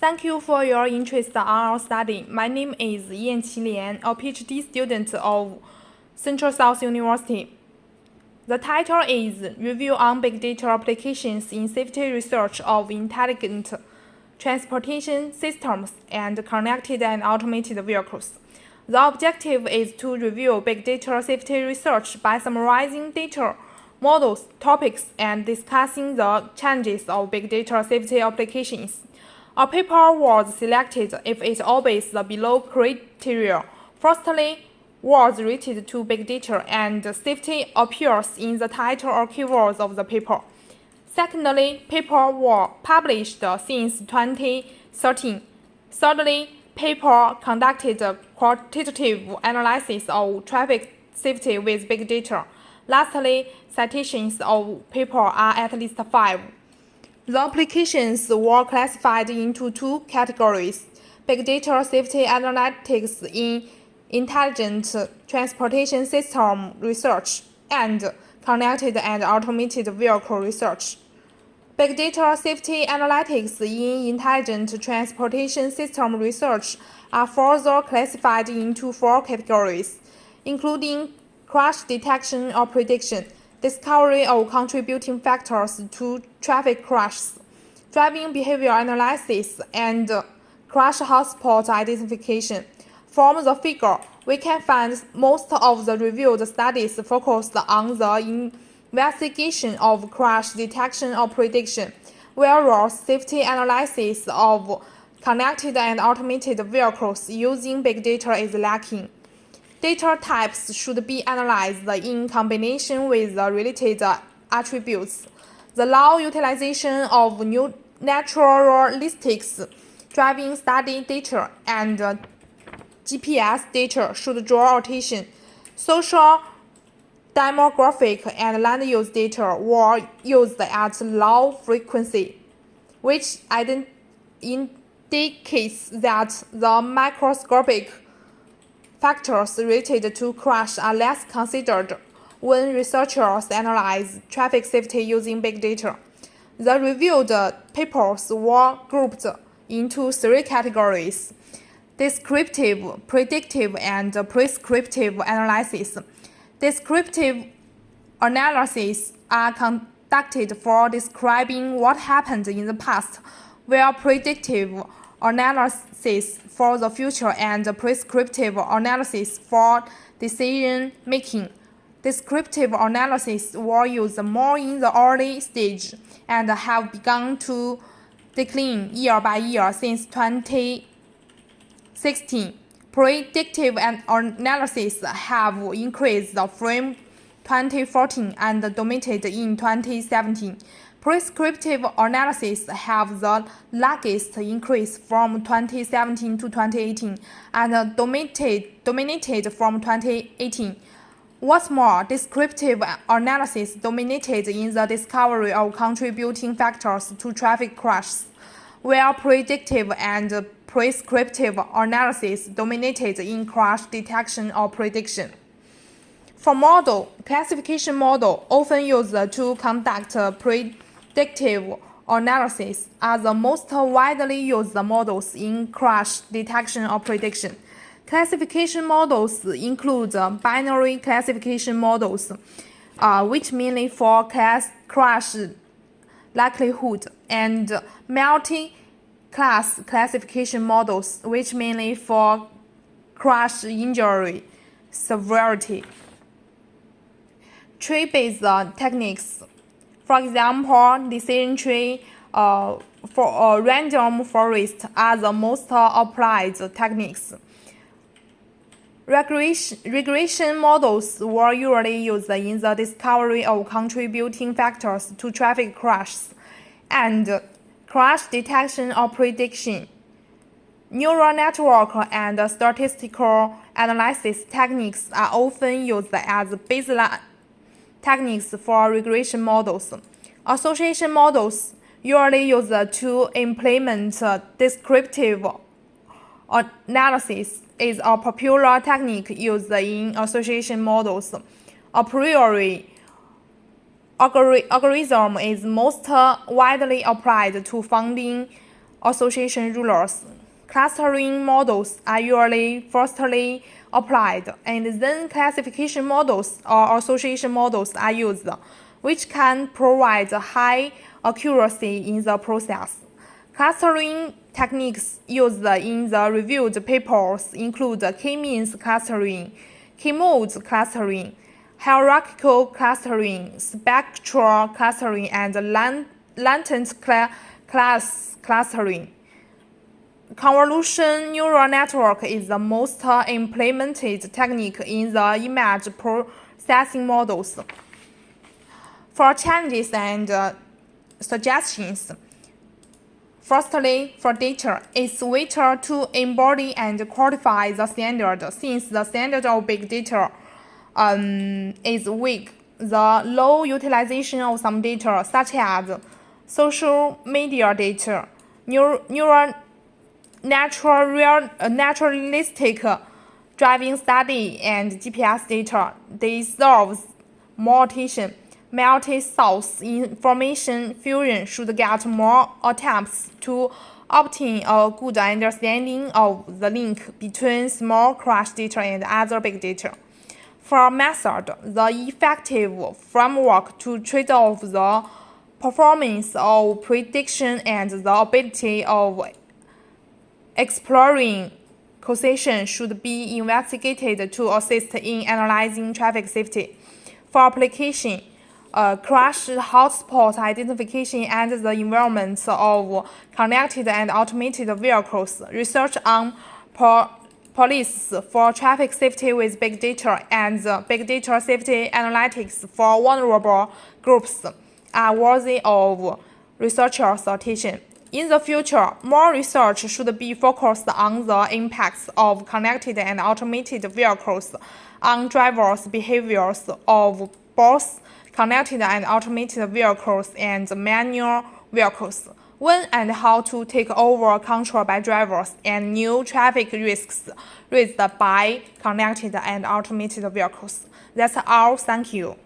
Thank you for your interest on our study. My name is Yanqi Lian, a PhD student of Central South University. The title is Review on Big Data Applications in Safety Research of Intelligent Transportation Systems and Connected and Automated Vehicles. The objective is to review big data safety research by summarizing data, models, topics, and discussing the challenges of big data safety applications. A paper was selected if it obeys the below criteria. Firstly, words related to big data and safety appears in the title or keywords of the paper. Secondly, paper were published since 2013. Thirdly, paper conducted quantitative analysis of traffic safety with big data. Lastly, citations of paper are at least 5. The applications were classified into two categories: big data safety analytics in intelligent transportation system research and connected and automated vehicle research. Big data safety analytics in intelligent transportation system research are further classified into 4 categories, including crash detection or prediction, discovery of contributing factors to traffic crashes, driving behavior analysis, and crash hotspot identification. From the figure, we can find most of the reviewed studies focused on the investigation of crash detection or prediction, whereas safety analysis of connected and automated vehicles using big data is lacking. Data types should be analyzed in combination with the related attributes. The low utilization of new naturalistics, driving study data, and GPS data should draw attention. Social, demographic, and land use data were used at low frequency, which indicates that the microscopic factors related to crash are less considered when researchers analyze traffic safety using big data. The reviewed papers were grouped into 3 categories: descriptive, predictive, and prescriptive analysis. Descriptive analyses are conducted for describing what happened in the past, while predictive analysis for the future and prescriptive analysis for decision making. Descriptive analysis were used more in the early stage and have begun to decline year by year since 2016. Predictive analysis have increased from 2014 and dominated in 2017. Prescriptive analysis have the largest increase from 2017 to 2018 and dominated from 2018. What's more, descriptive analysis dominated in the discovery of contributing factors to traffic crashes, while predictive and prescriptive analysis dominated in crash detection or prediction. For model, classification model often used to conduct predictive analysis are the most widely used models in crash detection or prediction. Classification models include binary classification models, which mainly for crash likelihood, and multi-class classification models, which mainly for crash injury severity. Tree-based techniques, for example, decision tree for random forest, are the most applied techniques. Regression models were usually used in the discovery of contributing factors to traffic crashes and crash detection or prediction. Neural network and statistical analysis techniques are often used as baseline techniques for regression models. Association models usually used to implement descriptive analysis is a popular technique used in association models. A priori algorithm is most widely applied to finding association rules. Clustering models are usually firstly applied, and then classification models or association models are used, which can provide high accuracy in the process. Clustering techniques used in the reviewed papers include k-means clustering, k-mode clustering, hierarchical clustering, spectral clustering, and latent class clustering. Convolution neural network is the most implemented technique in the image processing models. For challenges and suggestions, firstly, for data, it's vital to embody and quantify the standard, since the standard of big data is weak. The low utilization of some data, such as social media data, naturalistic driving study, and GPS data, deserves more attention. Multi-source information fusion should get more attempts to obtain a good understanding of the link between small crash data and other big data. For method, the effective framework to trade off the performance of prediction and the ability of exploring causation should be investigated to assist in analyzing traffic safety. For application, crash hotspot identification and the environment of connected and automated vehicles, research on police for traffic safety with big data, and big data safety analytics for vulnerable groups are worthy of researchers' attention. In the future, more research should be focused on the impacts of connected and automated vehicles on drivers' behaviors of both connected and automated vehicles and manual vehicles, when and how to take over control by drivers, and new traffic risks raised by connected and automated vehicles. That's all. Thank you.